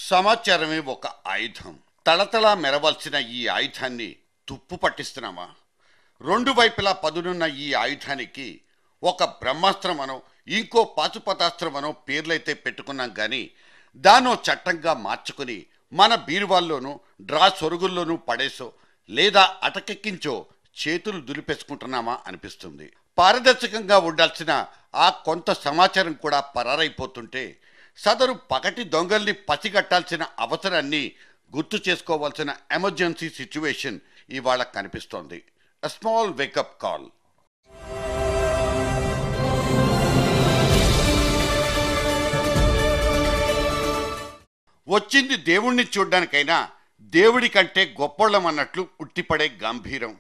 సమాచారమే ఒక ఆయుధం. తళతళా మెరవలసిన ఈ ఆయుధాన్ని తుప్పు పట్టిస్తున్నామా? రెండు వైపులా పదునున్న ఈ ఆయుధానికి ఒక బ్రహ్మాస్త్రమనో ఇంకో పాశుపతాస్త్రమనో పేర్లైతే పెట్టుకున్నాం కానీ దానో చట్టంగా మార్చుకుని మన బీరువాల్లోనూ డ్రా సొరుగుల్లోనూ పడేసో లేదా అటకెక్కించో చేతులు దులిపేసుకుంటున్నామా అనిపిస్తుంది. పారదర్శకంగా ఉండాల్సిన ఆ కొంత సమాచారం కూడా పరారైపోతుంటే సదరు పగటి దొంగల్ని పసిగట్టాల్సిన అవసరాన్ని గుర్తు చేసుకోవాల్సిన ఎమర్జెన్సీ సిచ్యువేషన్ ఇవాళ కనిపిస్తోంది. A small wake-up call. వచ్చింది దేవుణ్ణి చూడ్డానికైనా దేవుడి కంటే గొప్పోళ్ళమన్నట్లు ఉట్టిపడే గంభీరం.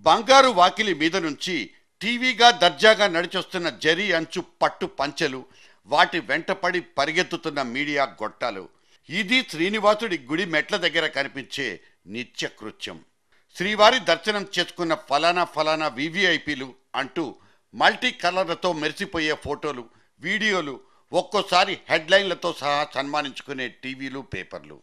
బంగారు వాకిలి మీద నుంచి టీవీగా దర్జాగా నడిచొస్తున్న జరీ అంచు పట్టు పంచెలు, వాటి వెంటపడి పరిగెత్తుతున్న మీడియా గొట్టాలు. ఇది శ్రీనివాసుడి గుడి మెట్ల దగ్గర కనిపించే నిత్యకృత్యం. శ్రీవారి దర్శనం చేసుకున్న ఫలానా వివిఐపీలు అంటూ మల్టీ కలర్లతో మెరిసిపోయే ఫోటోలు, వీడియోలు, ఒక్కోసారి హెడ్లైన్లతో సహా సన్మానించుకునే టీవీలు, పేపర్లు.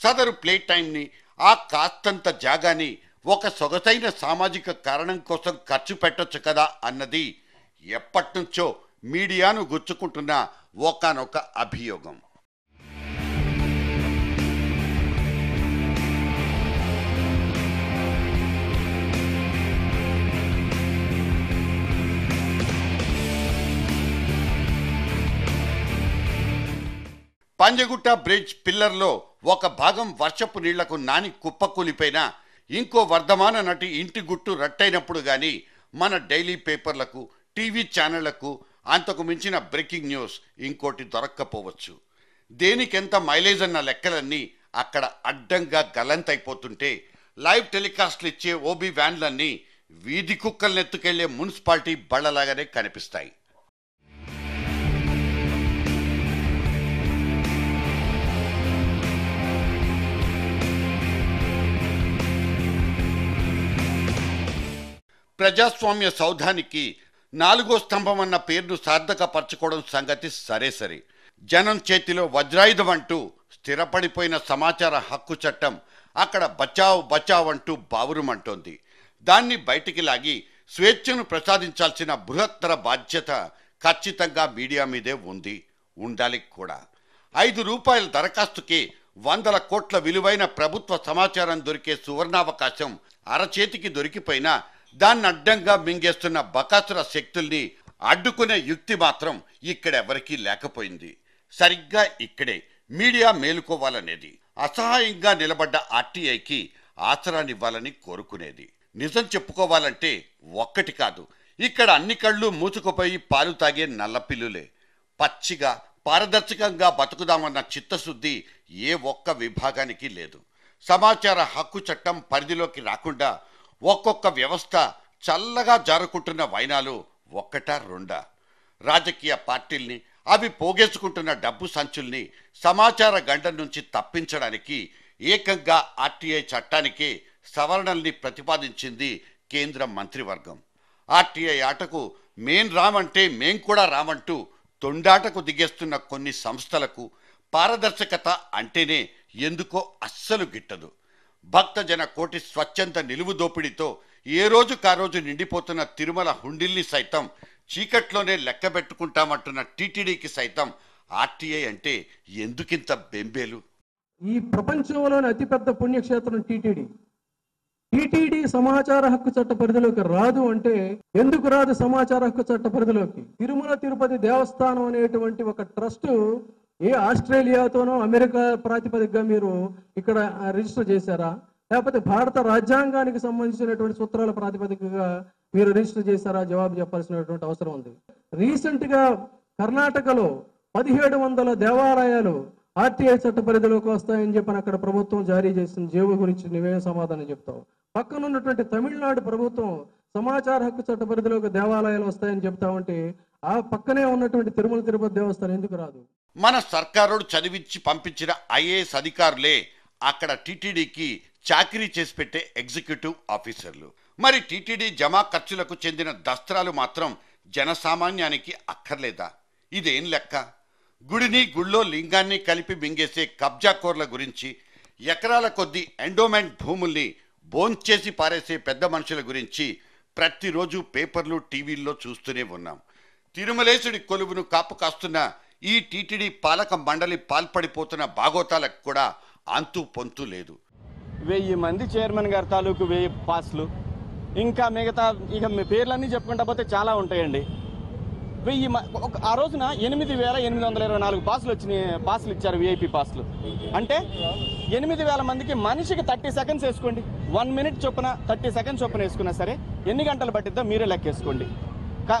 సదరు ప్లే టైంని, ఆ కాస్తంత జాగాని ఒక సొగసైన సామాజిక కారణం కోసం ఖర్చు పెట్టొచ్చు కదా అన్నది ఎప్పటినుంచో మీడియాను గుచ్చుకుంటున్న ఒకానొక అభియోగం. పంజగుట్ట బ్రిడ్జ్ పిల్లర్లో ఒక భాగం వర్షపు నీళ్లకు నాని కుప్పకూలిపోయినా ఇంకో వర్ధమాన నటి ఇంటి గుట్టు రట్టయినప్పుడు కానీ మన డైలీ పేపర్లకు, టీవీ ఛానళ్లకు అంతకు మించిన బ్రేకింగ్ న్యూస్ ఇంకోటి దొరక్కపోవచ్చు. దేనికెంత మైలేజ్ అన్న లెక్కలన్నీ అక్కడ అడ్డంగా గల్లంతైపోతుంటే లైవ్ టెలికాస్ట్లు ఇచ్చే ఓబీ వ్యాన్లన్నీ వీధి కుక్కల్నెత్తుకెళ్లే మున్సిపాలిటీ బళ్లలాగానే కనిపిస్తాయి. ప్రజాస్వామ్య సౌధానికి నాలుగో స్తంభం అన్న పేరును సార్థకపరచుకోవడం సంగతి సరే. జనం చేతిలో వజ్రాయుధం అంటూ స్థిరపడిపోయిన సమాచార హక్కు చట్టం అక్కడ బచావ్ అంటూ బావురుమంటోంది. దాన్ని బయటికి లాగి స్వేచ్ఛను ప్రసాదించాల్సిన బృహత్తర బాధ్యత ఖచ్చితంగా మీడియా మీదే ఉంది, ఉండాలి కూడా. 5 రూపాయల దరఖాస్తుకి 100 కోట్ల విలువైన ప్రభుత్వ సమాచారం దొరికే సువర్ణావకాశం అరచేతికి దొరికిపోయినా దాన్ని అడ్డంగా మింగేస్తున్న బకాసుర శక్తుల్ని అడ్డుకునే యుక్తి మాత్రం ఇక్కడెవరికీ లేకపోయింది. సరిగ్గా ఇక్కడే మీడియా మేలుకోవాలనేది, అసహాయంగా నిలబడ్డ ఆర్టీఐకి ఆసరానివ్వాలని కోరుకునేది. నిజం చెప్పుకోవాలంటే ఒక్కటి కాదు, ఇక్కడ అన్ని కళ్ళు మూసుకుపోయి పాలు తాగే నల్లపిల్లులే. పచ్చిగా పారదర్శకంగా బతుకుదామన్న చిత్తశుద్ధి ఏ ఒక్క విభాగానికి లేదు. సమాచార హక్కు చట్టం పరిధిలోకి రాకుండా ఒక్కొక్క వ్యవస్థ చల్లగా జారుకుంటున్న వైనాలు ఒక్కటా రెండా? రాజకీయ పార్టీల్ని, అవి పోగేసుకుంటున్న డబ్బు సంచుల్ని సమాచార గండం నుంచి తప్పించడానికి ఏకంగా ఆర్టీఐ చట్టానికే సవరణల్ని ప్రతిపాదించింది కేంద్ర మంత్రివర్గం. ఆర్టీఐ ఆటకు మేం రామంటే మేం కూడా రామంటూ తొండాటకు దిగేస్తున్న కొన్ని సంస్థలకు పారదర్శకత అంటేనే ఎందుకో అస్సలు గిట్టదు. భక్తజన కోటి స్వచ్ఛంద నిలువు దోపిడీతో ఏ రోజుకారోజు నిండిపోతున్న తిరుమల హుండీల్ని సైతం చీకట్లోనే లెక్కబెట్టుకుంటామంటున్న టీటీడీకి సైతం ఆర్టీఐ అంటే ఎందుకింత బెంబేలు? ఈ ప్రపంచంలోని అతిపెద్ద పుణ్యక్షేత్రం టీటీడీ సమాచార హక్కు చట్ట పరిధిలోకి రాదు అంటే ఎందుకు రాదు? సమాచార హక్కు చట్ట పరిధిలోకి తిరుమల తిరుపతి దేవస్థానం అనేటువంటి ఒక ట్రస్ట్ ఏ ఆస్ట్రేలియాతోనో అమెరికా ప్రాతిపదికగా మీరు ఇక్కడ రిజిస్టర్ చేశారా, లేకపోతే భారత రాజ్యాంగానికి సంబంధించినటువంటి సూత్రాల ప్రాతిపదికగా మీరు రిజిస్టర్ చేశారా? జవాబు చెప్పాల్సినటువంటి అవసరం ఉంది. రీసెంట్ గా కర్ణాటకలో 1700 దేవాలయాలు ఆర్టీఐ చట్ట పరిధిలోకి వస్తాయని చెప్పని అక్కడ ప్రభుత్వం జారీ చేసిన జీవో గురించి నువ్వేం సమాధానం చెప్తావు? పక్కన ఉన్నటువంటి తమిళనాడు ప్రభుత్వం సమాచార హక్కు చట్ట పరిధిలోకి దేవాలయాలు వస్తాయని చెప్తామంటే ఆ పక్కనే ఉన్నటువంటి తిరుమల తిరుపతి దేవస్థానం ఎందుకు రాదు? మన సర్కారుడు చదివించి పంపించిన ఐఏఎస్ అధికారులే అక్కడ టీటీడీకి చాకరీ చేసి పెట్టే ఎగ్జిక్యూటివ్ ఆఫీసర్లు. మరి టీటీడీ జమా ఖర్చులకు చెందిన దస్త్రాలు మాత్రం జనసామాన్యానికి అక్కర్లేదా? ఇదేం లెక్క? గుడిని గుళ్ళో లింగాన్ని కలిపి మింగేసే కబ్జాకోర్ల గురించి, ఎకరాల కొద్దీ ఎండోమెంట్ భూముల్ని భోంచేసి పారేసే పెద్ద మనుషుల గురించి ప్రతిరోజు పేపర్లు టీవీల్లో చూస్తూనే ఉన్నాం. తిరుమలేశుడి కొలువును కాపు కాస్తున్న ఈ టీటీడీ పాలక మండలి పాల్పడిపోతున్న బాగోతాలకు కూడా అంతు పొంతు లేదు. 1000 మంది చైర్మన్ గారి తాలూకు 1000 పాస్లు, ఇంకా మిగతా ఇక మీ పేర్లన్నీ చెప్పుకుంటా పోతే చాలా ఉంటాయండి. ఆ రోజున 8824 పాస్లు వచ్చినాయి. పాస్లు ఇచ్చారు, విఐపి పాస్లు. అంటే 8000 మందికి మనిషికి 30 సెకండ్స్ వేసుకోండి. 1 మినిట్ చొప్పున 30 సెకండ్స్ చొప్పున వేసుకున్నా సరే ఎన్ని గంటలు పట్టిద్దో మీరే లెక్కేసుకోండి.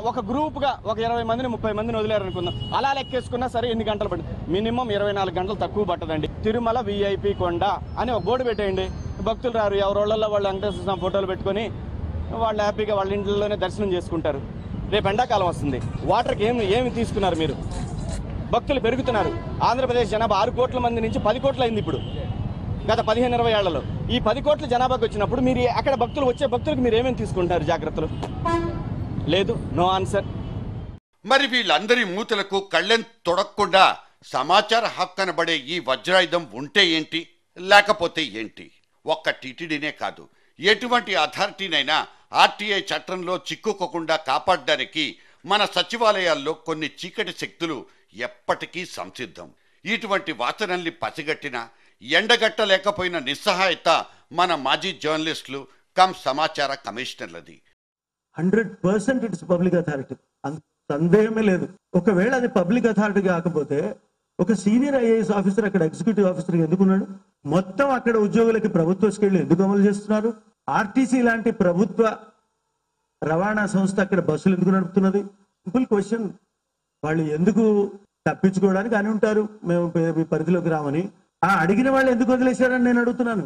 ఒక గ్రూప్గా ఒక 20 మందిని 30 మందిని వదిలేరనుకుందాం, అలా లెక్కేసుకున్నా సరే ఎన్ని గంటలు పట్టింది? మినిమం 24 గంటలు తక్కువ పట్టదండి. తిరుమల విఐపి కొండ అని ఒక బోర్డు పెట్టేయండి. భక్తులు రారు, ఎవరోళ్ళల్లో వాళ్ళు వెంకటేశ్వర స్వామి ఫోటోలు పెట్టుకొని వాళ్ళు హ్యాపీగా వాళ్ళ ఇంట్లోనే దర్శనం చేసుకుంటారు. రేపు ఎండాకాలం వస్తుంది, వాటర్కి ఏమి తీసుకున్నారు మీరు? భక్తులు పెరుగుతున్నారు. ఆంధ్రప్రదేశ్ జనాభా 6 కోట్ల మంది నుంచి 10 కోట్లు అయింది ఇప్పుడు గత 15-20 ఏళ్లలో. ఈ 10 కోట్ల జనాభాకి వచ్చినప్పుడు మీరు అక్కడ వచ్చే భక్తులకు మీరు ఏమేమి తీసుకుంటారు జాగ్రత్తలు? లేదు, నో ఆన్సర్. మరి వీళ్ళందరి మూతలకు కళ్ళెం తొడక్కుండా సమాచార హక్కు అనబడే ఈ వజ్రాయుధం ఉంటే ఏంటి, లేకపోతే ఏంటి? ఒక్క టీటీడీనే కాదు, ఎటువంటి అథారిటీనైనా ఆర్టీఐ చట్టంలో చిక్కుకోకుండా కాపాడడానికి మన సచివాలయాల్లో కొన్ని చీకటి శక్తులు ఎప్పటికీ సంసిద్ధం. ఇటువంటి వాసనల్ని పసిగట్టిన ఎండగట్టలేకపోయిన నిస్సహాయత మన మాజీ జర్నలిస్టులు సమాచార కమిషనర్లది. 100% ఇట్స్ పబ్లిక్ అథారిటీ, అంత సందేహమే లేదు. ఒకవేళ అది పబ్లిక్ అథారిటీ కాకపోతే ఒక సీనియర్ ఐఏఎస్ ఆఫీసర్ అక్కడ ఎగ్జిక్యూటివ్ ఆఫీసర్ ఎందుకున్నాడు? మొత్తం అక్కడ ఉద్యోగులకి ప్రభుత్వ స్కేళ్లు ఎందుకు అమలు చేస్తున్నారు? ఆర్టీసీ లాంటి ప్రభుత్వ రవాణా సంస్థ అక్కడ బస్సులు ఎందుకు నడుపుతున్నది? Simple question. వాళ్ళు ఎందుకు తప్పించుకోవడానికి అని ఉంటారు, మేము పరిధిలోకి రామని. ఆ అడిగిన వాళ్ళు ఎందుకు వదిలేశారని నేను అడుగుతున్నాను.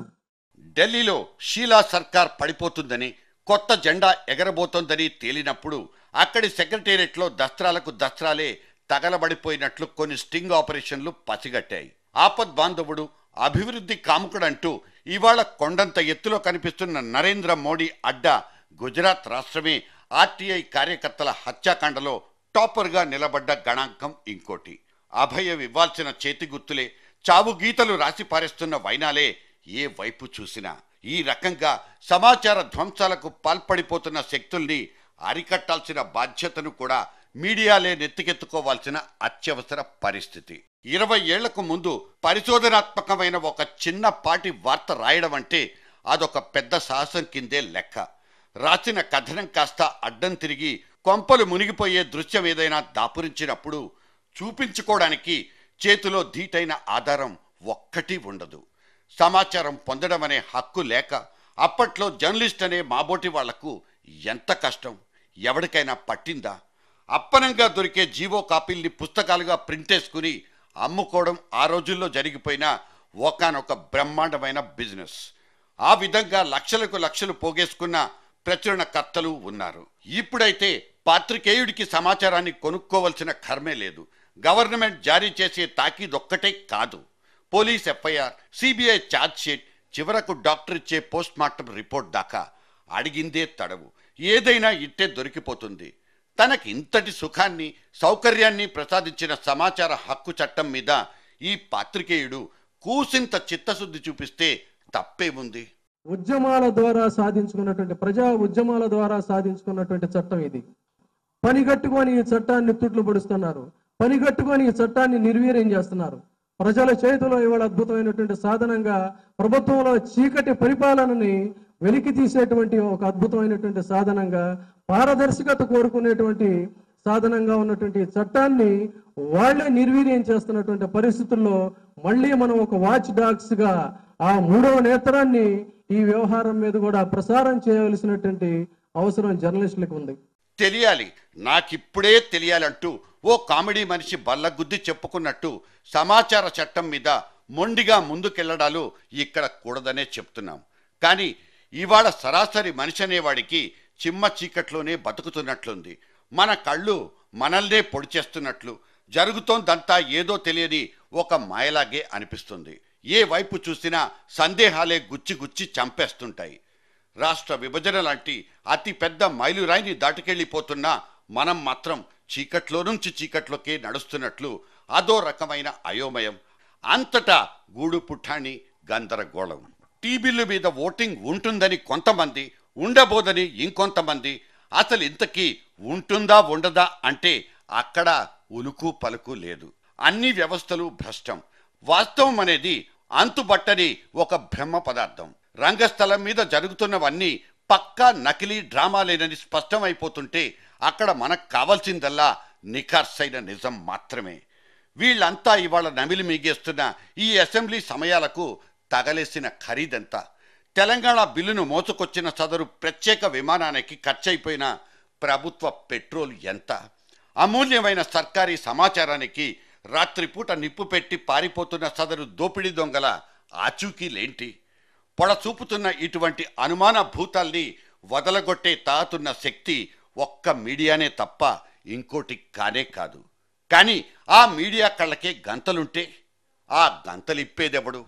ఢిల్లీలో షీలా సర్కార్ పడిపోతుందని, కొత్త జెండా ఎగరబోతోందని తేలినప్పుడు అక్కడి సెక్రటేరియట్లో దస్త్రాలకు దస్త్రాలే తగలబడిపోయినట్లు కొన్ని స్టింగ్ ఆపరేషన్లు పసిగట్టాయి. ఆపద్ బాంధవుడు, అభివృద్ధి కాముకుడంటూ ఇవాళ కొండంత ఎత్తులో కనిపిస్తున్న నరేంద్ర మోడీ అడ్డా గుజరాత్ రాష్ట్రమే ఆర్టీఐ కార్యకర్తల హత్యాకాండలో టాపర్గా నిలబడ్డ గణాంకం ఇంకోటి. అభయం ఇవ్వాల్సిన చేతి గుర్తులే చావు గీతలు రాసి పారేస్తున్న వైనాలే ఏ వైపు చూసినా. ఈ రకంగా సమాచార ధ్వంసాలకు పాల్పడిపోతున్న శక్తుల్ని అరికట్టాల్సిన బాధ్యతను కూడా మీడియాలే నెత్తికెత్తుకోవాల్సిన అత్యవసర పరిస్థితి. 20 ఏళ్లకు ముందు పరిశోధనాత్మకమైన ఒక చిన్నపాటి వార్త రాయడం అంటే అదొక పెద్ద సాహసం కిందే లెక్క. రాసిన కథనం కాస్త అడ్డం తిరిగి కొంపలు మునిగిపోయే దృశ్యం ఏదైనా దాపురించినప్పుడు చూపించుకోవడానికి చేతిలో ధీటైన ఆధారం ఒక్కటి ఉండదు. సమాచారం పొందడం అనే హక్కు లేక అప్పట్లో జర్నలిస్ట్ అనే మాబోటి వాళ్లకు ఎంత కష్టం ఎవరికైనా పట్టిందా? అప్పనంగా దొరికే జీవో కాపీల్ని పుస్తకాలుగా ప్రింటేసుకుని అమ్ముకోవడం ఆ రోజుల్లో జరిగిపోయిన ఒకానొక బ్రహ్మాండమైన బిజినెస్. ఆ విధంగా లక్షలకు లక్షలు పోగేసుకున్న ప్రచురణకర్తలు ఉన్నారు. ఇప్పుడైతే పాత్రికేయుడికి సమాచారాన్ని కొనుక్కోవలసిన కర్మే లేదు. గవర్నమెంట్ జారీ చేసే తాకీదొక్కటే కాదు, పోలీస్ ఎఫ్ఐఆర్, సిబిఐ ఛార్జ్షీట్, చివరకు డాక్టర్ ఇచ్చే పోస్ట్ మార్టం రిపోర్ట్ దాకా అడిగిందే తడవు. ఏదైనా ఇట్టే దొరికిపోతుంది. తనకి ఇంతటి సుఖాన్ని సౌకర్యాన్ని ప్రసాదించిన సమాచార హక్కు చట్టం మీద ఈ పాత్రికేయుడు కూసింత చిత్తశుద్ధి చూపిస్తే తప్పే ఉంది. ఉద్యమాల ద్వారా సాధించుకున్నటువంటి, ప్రజా ఉద్యమాల ద్వారా సాధించుకున్నటువంటి చట్టం ఇది. పనిగట్టుకొని ఈ చట్టాన్ని తుట్లు పొడుస్తున్నారు, పనిగట్టుకొని ఈ చట్టాన్ని నిర్వీర్యం చేస్తున్నారు. ప్రజల చేతిలో ఇవాళ అద్భుతమైనటువంటి సాధనంగా, ప్రభుత్వంలో చీకటి పరిపాలనని వెలికి తీసేటువంటి ఒక అద్భుతమైనటువంటి సాధనంగా, పారదర్శకత కోరుకునేటువంటి సాధనంగా ఉన్నటువంటి చట్టాన్ని వాళ్లే నిర్వీర్యం చేస్తున్నటువంటి పరిస్థితుల్లో మళ్ళీ మనం ఒక వాచ్ డాగ్స్ గా ఆ మూడవ నేత్రాన్ని ఈ వ్యవహారం మీద కూడా ప్రసారం చేయవలసినటువంటి అవసరం జర్నలిస్టులకు ఉంది. తెలియాలి, నాకిప్పుడే తెలియాలంటూ ఓ కామెడీ మనిషి బల్లగుద్ది చెప్పుకున్నట్టు సమాచార చట్టం మీద మొండిగా ముందుకెళ్లడాలు ఇక్కడ కూడదనే చెప్తున్నాం. కానీ ఇవాళ సరాసరి మనిషి అనేవాడికి చిమ్మ చీకట్లోనే బతుకుతున్నట్లుంది. మన కళ్ళు మనల్నే పొడి చేస్తున్నట్లు, జరుగుతోందంతా ఏదో తెలియని ఒక మాయలాగే అనిపిస్తుంది. ఏ వైపు చూసినా సందేహాలే గుచ్చి గుచ్చి చంపేస్తుంటాయి. రాష్ట్ర విభజన లాంటి అతి పెద్ద మైలురాయిని దాటుకెళ్ళిపోతున్నా మనం మాత్రం చీకట్లో నుంచి చీకట్లోకే నడుస్తున్నట్లు అదో రకమైన అయోమయం. అంతటా గూడు పుఠాణి గందరగోళం. టీబీల మీద ఓటింగ్ ఉంటుందని కొంతమంది, ఉండబోదని ఇంకొంతమంది, అసలు ఇంతకీ ఉంటుందా ఉండదా అంటే అక్కడ ఉలుకు పలుకు లేదు. అన్ని వ్యవస్థలు భ్రష్టం. వాస్తవం అనేది అంతుబట్టని ఒక బ్రహ్మ పదార్థం. రంగస్థలం మీద జరుగుతున్నవన్నీ పక్కా నకిలీ డ్రామాలేనని స్పష్టమైపోతుంటే అక్కడ మనకు కావాల్సిందల్లా నిఖార్సైన నిజం మాత్రమే. వీళ్ళంతా ఇవాళ నమిలి మిగేస్తున్న ఈ అసెంబ్లీ సమయాలకు తగలేసిన ఖరీదెంత? తెలంగాణ బిల్లును మోసుకొచ్చిన సదరు ప్రత్యేక విమానానికి ఖర్చయిపోయిన ప్రభుత్వ పెట్రోల్ ఎంత? అమూల్యమైన సర్కారీ సమాచారానికి రాత్రిపూట నిప్పు పెట్టి పారిపోతున్న సదరు దోపిడీ దొంగల ఆచూకీలేంటి? పొడ చూపుతున్న ఇటువంటి అనుమాన భూతాల్ని వదలగొట్టే తాతున్న శక్తి ఒక్క మీడియానే తప్ప ఇంకోటి కానే కాదు. కానీ ఆ మీడియా కళ్ళకే గంతలుంటే ఆ గంతలిప్పేదెవడు?